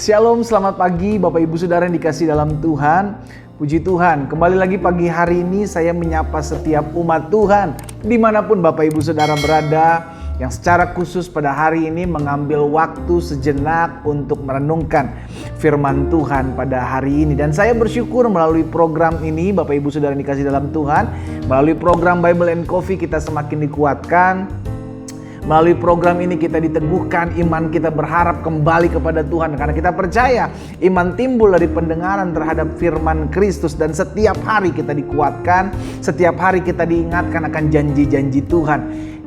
Shalom, selamat pagi Bapak Ibu Saudara yang dikasihi dalam Tuhan. Puji Tuhan, kembali lagi pagi hari ini saya menyapa setiap umat Tuhan dimanapun Bapak Ibu Saudara berada, yang secara khusus pada hari ini mengambil waktu sejenak untuk merenungkan firman Tuhan pada hari ini. Dan saya bersyukur melalui program ini Bapak Ibu Saudara yang dikasihi dalam Tuhan, melalui program Bible and Coffee kita semakin dikuatkan. Melalui program ini kita diteguhkan, iman kita berharap kembali kepada Tuhan. Karena kita percaya iman timbul dari pendengaran terhadap firman Kristus. Dan setiap hari kita dikuatkan, setiap hari kita diingatkan akan janji-janji Tuhan.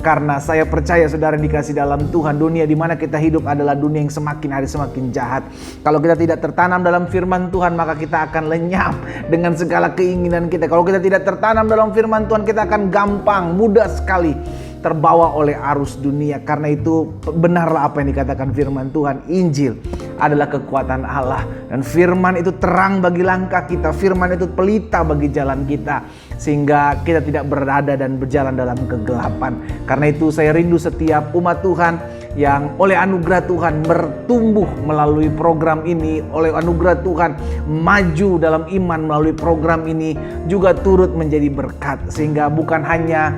Karena saya percaya saudara dikasih dalam Tuhan, dunia di mana kita hidup adalah dunia yang semakin hari semakin jahat. Kalau kita tidak tertanam dalam firman Tuhan, maka kita akan lenyap dengan segala keinginan kita. Kalau kita tidak tertanam dalam firman Tuhan, kita akan gampang, mudah sekali terbawa oleh arus dunia. Karena itu benarlah apa yang dikatakan firman Tuhan. Injil adalah kekuatan Allah, dan firman itu terang bagi langkah kita, firman itu pelita bagi jalan kita, sehingga kita tidak berada dan berjalan dalam kegelapan. Karena itu saya rindu setiap umat Tuhan yang oleh anugerah Tuhan bertumbuh melalui program ini, oleh anugerah Tuhan maju dalam iman melalui program ini, juga turut menjadi berkat. Sehingga bukan hanya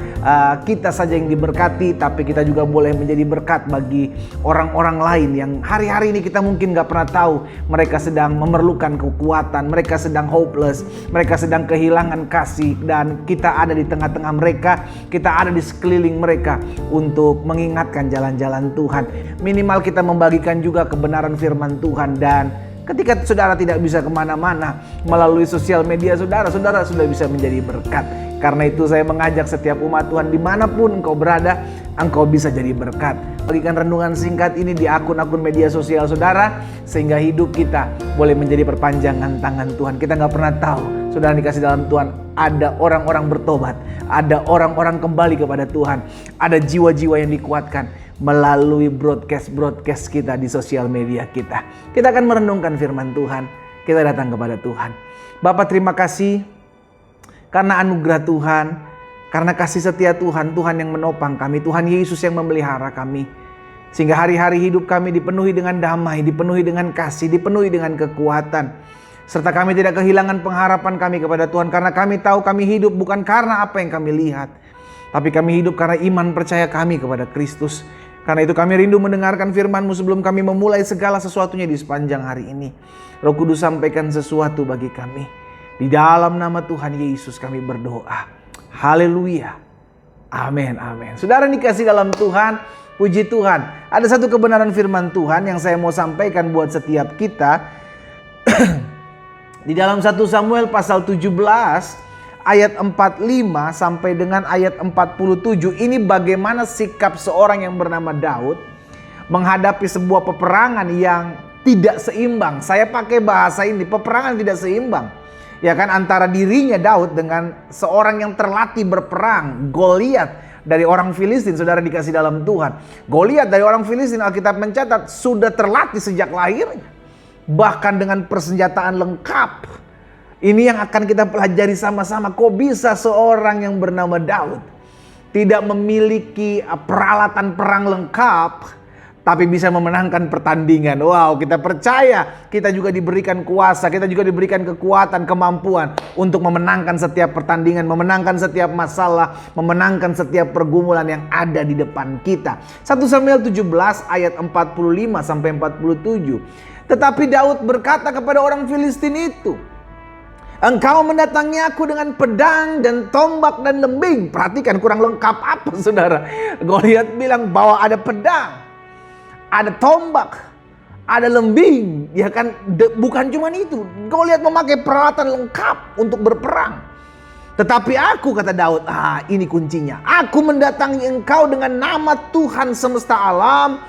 kita saja yang diberkati, tapi kita juga boleh menjadi berkat bagi orang-orang lain yang hari-hari ini kita mungkin gak pernah tahu mereka sedang memerlukan kekuatan, mereka sedang hopeless, mereka sedang kehilangan kasih, dan kita ada di tengah-tengah mereka, kita ada di sekeliling mereka untuk mengingatkan jalan-jalan Tuhan. Minimal kita membagikan juga kebenaran firman Tuhan. Dan ketika saudara tidak bisa kemana-mana melalui sosial media saudara sudah bisa menjadi berkat. Karena itu saya mengajak setiap umat Tuhan dimanapun engkau berada, engkau bisa jadi berkat. Bagikan renungan singkat ini di akun-akun media sosial saudara, sehingga hidup kita boleh menjadi perpanjangan tangan Tuhan. Kita gak pernah tahu saudara dikasih dalam Tuhan, ada orang-orang bertobat, ada orang-orang kembali kepada Tuhan, ada jiwa-jiwa yang dikuatkan melalui broadcast kita di sosial media kita. Kita akan merenungkan firman Tuhan, kita datang kepada Tuhan. Bapak, terima kasih karena anugerah Tuhan, karena kasih setia Tuhan, Tuhan yang menopang kami, Tuhan Yesus yang memelihara kami. Sehingga hari-hari hidup kami dipenuhi dengan damai, dipenuhi dengan kasih, dipenuhi dengan kekuatan. Serta kami tidak kehilangan pengharapan kami kepada Tuhan, karena kami tahu kami hidup bukan karena apa yang kami lihat, tapi kami hidup karena iman percaya kami kepada Kristus. Karena itu kami rindu mendengarkan firman-Mu sebelum kami memulai segala sesuatunya di sepanjang hari ini. Roh Kudus, sampaikan sesuatu bagi kami. Di dalam nama Tuhan Yesus kami berdoa. Haleluya. Amin, amin. Saudara dikasih dalam Tuhan, puji Tuhan. Ada satu kebenaran firman Tuhan yang saya mau sampaikan buat setiap kita. Di dalam 1 Samuel pasal 17 ayat 45 sampai dengan ayat 47. Ini bagaimana sikap seorang yang bernama Daud menghadapi sebuah peperangan yang tidak seimbang. Saya pakai bahasa ini, peperangan tidak seimbang. Ya kan, antara dirinya Daud dengan seorang yang terlatih berperang, Goliat dari orang Filistin. Saudara dikasih dalam Tuhan, Goliat dari orang Filistin, Alkitab mencatat sudah terlatih sejak lahirnya, bahkan dengan persenjataan lengkap. Ini yang akan kita pelajari sama-sama. Kok bisa seorang yang bernama Daud tidak memiliki peralatan perang lengkap, tapi bisa memenangkan pertandingan? Wow, kita percaya kita juga diberikan kuasa, kita juga diberikan kekuatan, kemampuan untuk memenangkan setiap pertandingan, memenangkan setiap masalah, memenangkan setiap pergumulan yang ada di depan kita. 1 Samuel 17 ayat 45 sampai 47. Tetapi Daud berkata kepada orang Filistin itu, engkau mendatangi aku dengan pedang dan tombak dan lembing. Perhatikan kurang lengkap apa saudara. Goliat bilang bahwa ada pedang, ada tombak, ada lembing. Ya kan, bukan cuma itu. Goliat memakai peralatan lengkap untuk berperang. Tetapi aku, kata Daud, ini kuncinya. Aku mendatangi engkau dengan nama Tuhan semesta alam,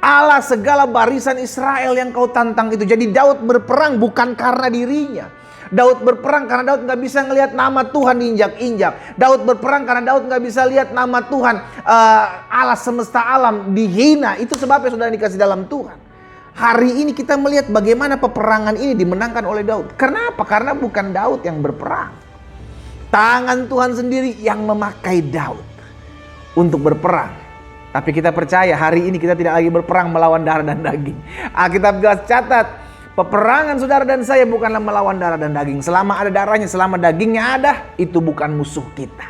Allah segala barisan Israel yang kau tantang itu. Jadi Daud berperang bukan karena dirinya. Daud berperang karena Daud gak bisa ngelihat nama Tuhan diinjak-injak. Daud berperang karena Daud gak bisa lihat nama Tuhan, Allah semesta alam, dihina. Itu sebabnya saudara dikasih dalam Tuhan. Hari ini kita melihat bagaimana peperangan ini dimenangkan oleh Daud. Kenapa? Karena bukan Daud yang berperang. Tangan Tuhan sendiri yang memakai Daud untuk berperang. Tapi kita percaya hari ini kita tidak lagi berperang melawan darah dan daging. Alkitab jelas catat Peperangan saudara dan saya bukanlah melawan darah dan daging. Selama ada darahnya, selama dagingnya ada, itu bukan musuh kita.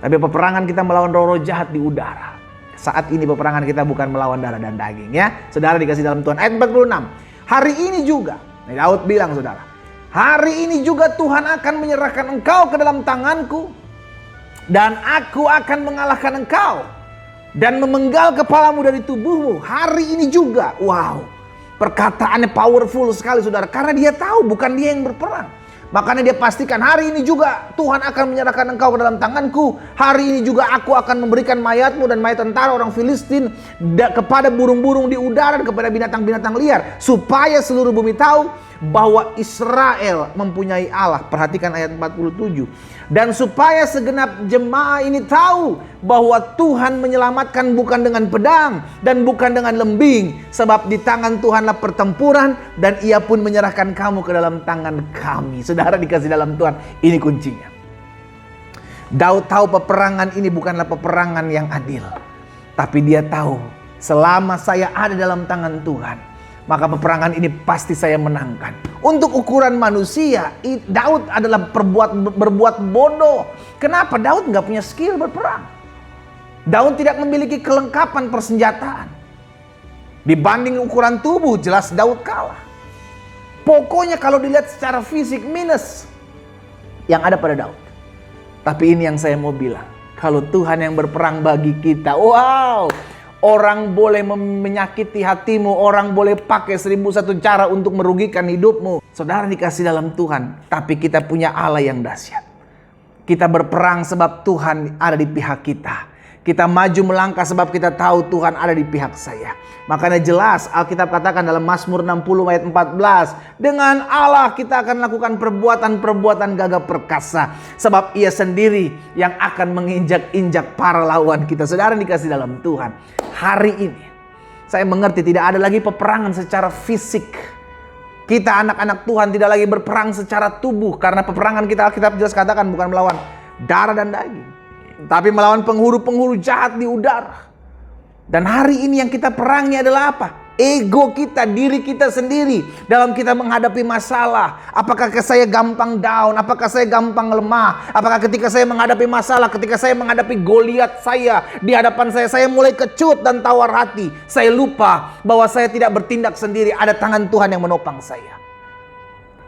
Tapi peperangan kita melawan roh-roh jahat di udara. Saat ini peperangan kita bukan melawan darah dan daging ya. Saudara dikasih dalam Tuhan. Ayat 46. Hari ini juga, Daud bilang saudara, hari ini juga Tuhan akan menyerahkan engkau ke dalam tanganku. Dan aku akan mengalahkan engkau. Dan memenggal kepalamu dari tubuhmu. Hari ini juga. Wow. Perkataannya powerful sekali saudara. Karena dia tahu bukan dia yang berperang. Makanya dia pastikan hari ini juga Tuhan akan menyerahkan engkau ke dalam tanganku. Hari ini juga aku akan memberikan mayatmu dan mayat tentara orang Filistin kepada burung-burung di udara dan kepada binatang-binatang liar. Supaya seluruh bumi tahu bahwa Israel mempunyai Allah. Perhatikan ayat 47. Dan supaya segenap jemaah ini tahu bahwa Tuhan menyelamatkan bukan dengan pedang dan bukan dengan lembing. Sebab di tangan Tuhanlah pertempuran dan ia pun menyerahkan kamu ke dalam tangan kami. Saudara dikasih dalam Tuhan, ini kuncinya. Daud tahu peperangan ini bukanlah peperangan yang adil. Tapi dia tahu selama saya ada dalam tangan Tuhan, maka peperangan ini pasti saya menangkan. Untuk ukuran manusia, Daud adalah berbuat bodoh. Kenapa? Daud nggak punya skill berperang. Daud tidak memiliki kelengkapan persenjataan. Dibanding ukuran tubuh, jelas Daud kalah. Pokoknya kalau dilihat secara fisik minus yang ada pada Daud. Tapi ini yang saya mau bilang. Kalau Tuhan yang berperang bagi kita, wow! Orang boleh menyakiti hatimu, orang boleh pakai 1001 cara untuk merugikan hidupmu. Saudara dikasih dalam Tuhan, tapi kita punya Allah yang dahsyat. Kita berperang sebab Tuhan ada di pihak kita. Kita maju melangkah sebab kita tahu Tuhan ada di pihak saya. Makanya jelas Alkitab katakan dalam Mazmur 60 ayat 14. Dengan Allah kita akan lakukan perbuatan-perbuatan gagah perkasa. Sebab ia sendiri yang akan menginjak-injak para lawan kita. Saudara dikasih dalam Tuhan. Hari ini saya mengerti tidak ada lagi peperangan secara fisik. Kita anak-anak Tuhan tidak lagi berperang secara tubuh. Karena peperangan kita Alkitab jelas katakan bukan melawan darah dan daging. Tapi melawan penghuru-penghuru jahat di udara. Dan hari ini yang kita perangi adalah apa? Ego kita, diri kita sendiri. Dalam kita menghadapi masalah. Apakah saya gampang down? Apakah saya gampang lemah? Apakah ketika saya menghadapi masalah, ketika saya menghadapi Goliat saya di hadapan saya mulai kecut dan tawar hati. Saya lupa bahwa saya tidak bertindak sendiri. Ada tangan Tuhan yang menopang saya.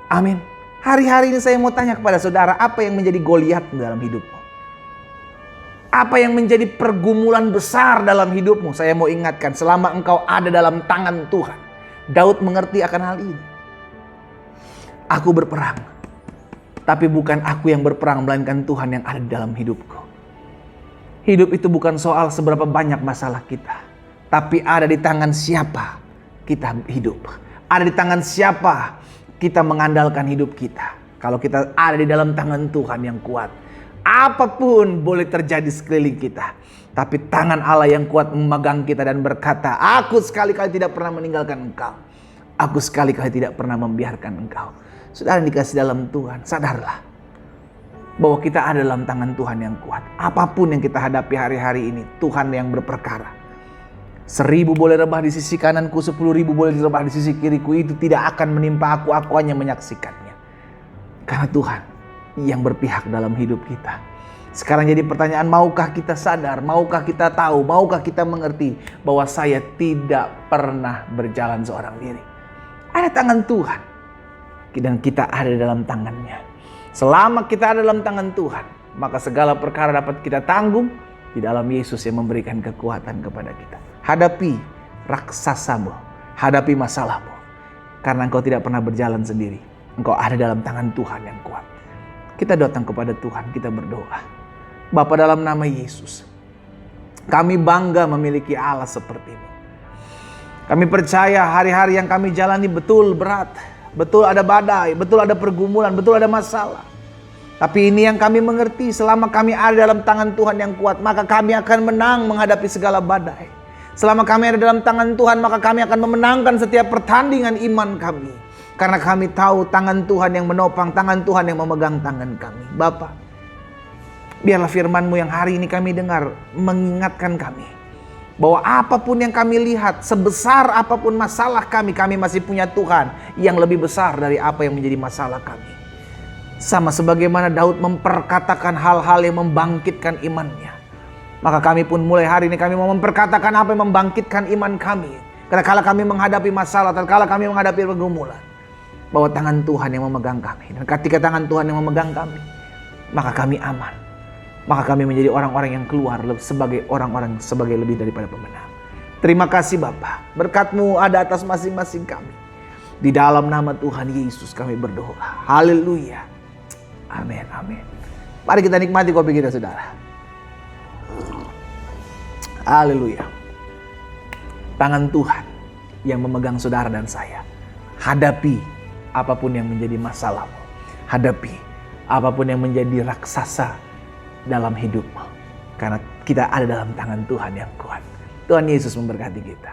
Amin. Hari-hari ini saya mau tanya kepada saudara, apa yang menjadi Goliat dalam hidupmu? Apa yang menjadi pergumulan besar dalam hidupmu? Saya mau ingatkan, selama engkau ada dalam tangan Tuhan. Daud mengerti akan hal ini. Aku berperang. Tapi bukan aku yang berperang, melainkan Tuhan yang ada di dalam hidupku. Hidup itu bukan soal seberapa banyak masalah kita. Tapi ada di tangan siapa kita hidup. Ada di tangan siapa kita mengandalkan hidup kita. Kalau kita ada di dalam tangan Tuhan yang kuat. Apapun boleh terjadi sekeliling kita. Tapi tangan Allah yang kuat memegang kita dan berkata, aku sekali-kali tidak pernah meninggalkan engkau. Aku sekali-kali tidak pernah membiarkan engkau. Saudara yang dikasih dalam Tuhan, sadarlah bahwa kita ada dalam tangan Tuhan yang kuat. Apapun yang kita hadapi hari-hari ini, Tuhan yang berperkara. 1000 boleh rebah di sisi kananku, 10.000 boleh rebah di sisi kiriku, itu tidak akan menimpa aku hanya menyaksikannya. Karena Tuhan yang berpihak dalam hidup kita. Sekarang jadi pertanyaan, maukah kita sadar, maukah kita tahu, maukah kita mengerti bahwa saya tidak pernah berjalan seorang diri. Ada tangan Tuhan dan kita ada dalam tangannya. Selama kita ada dalam tangan Tuhan, maka segala perkara dapat kita tanggung di dalam Yesus yang memberikan kekuatan kepada kita. Hadapi raksasamu, hadapi masalahmu, karena engkau tidak pernah berjalan sendiri. Engkau ada dalam tangan Tuhan yang kuat. Kita datang kepada Tuhan, kita berdoa. Bapa, dalam nama Yesus, kami bangga memiliki Allah seperti-Mu. Kami percaya hari-hari yang kami jalani betul berat, betul ada badai, betul ada pergumulan, betul ada masalah. Tapi ini yang kami mengerti, selama kami ada dalam tangan Tuhan yang kuat, maka kami akan menang menghadapi segala badai. Selama kami ada dalam tangan Tuhan, maka kami akan memenangkan setiap pertandingan iman kami. Karena kami tahu tangan Tuhan yang menopang, tangan Tuhan yang memegang tangan kami. Bapa, biarlah firman-Mu yang hari ini kami dengar mengingatkan kami Bahwa apapun yang kami lihat, sebesar apapun masalah kami masih punya Tuhan yang lebih besar dari apa yang menjadi masalah kami. Sama sebagaimana Daud memperkatakan hal-hal yang membangkitkan imannya. Maka kami pun mulai hari ini kami mau memperkatakan apa yang membangkitkan iman kami. Kala kami menghadapi masalah, kala kami menghadapi pergumulan. Bahwa tangan Tuhan yang memegang kami. Dan ketika tangan Tuhan yang memegang kami, maka kami aman. Maka kami menjadi orang-orang yang keluar sebagai orang-orang sebagai lebih daripada pemenang. Terima kasih Bapa. Berkat-Mu ada atas masing-masing kami. Di dalam nama Tuhan Yesus kami berdoa. Haleluya. Amin, amin. Mari kita nikmati kopi kita, saudara. Haleluya. Tangan Tuhan yang memegang saudara dan saya. Hadapi apapun yang menjadi masalahmu. Hadapi apapun yang menjadi raksasa dalam hidupmu. Karena kita ada dalam tangan Tuhan yang kuat. Tuhan Yesus memberkati kita.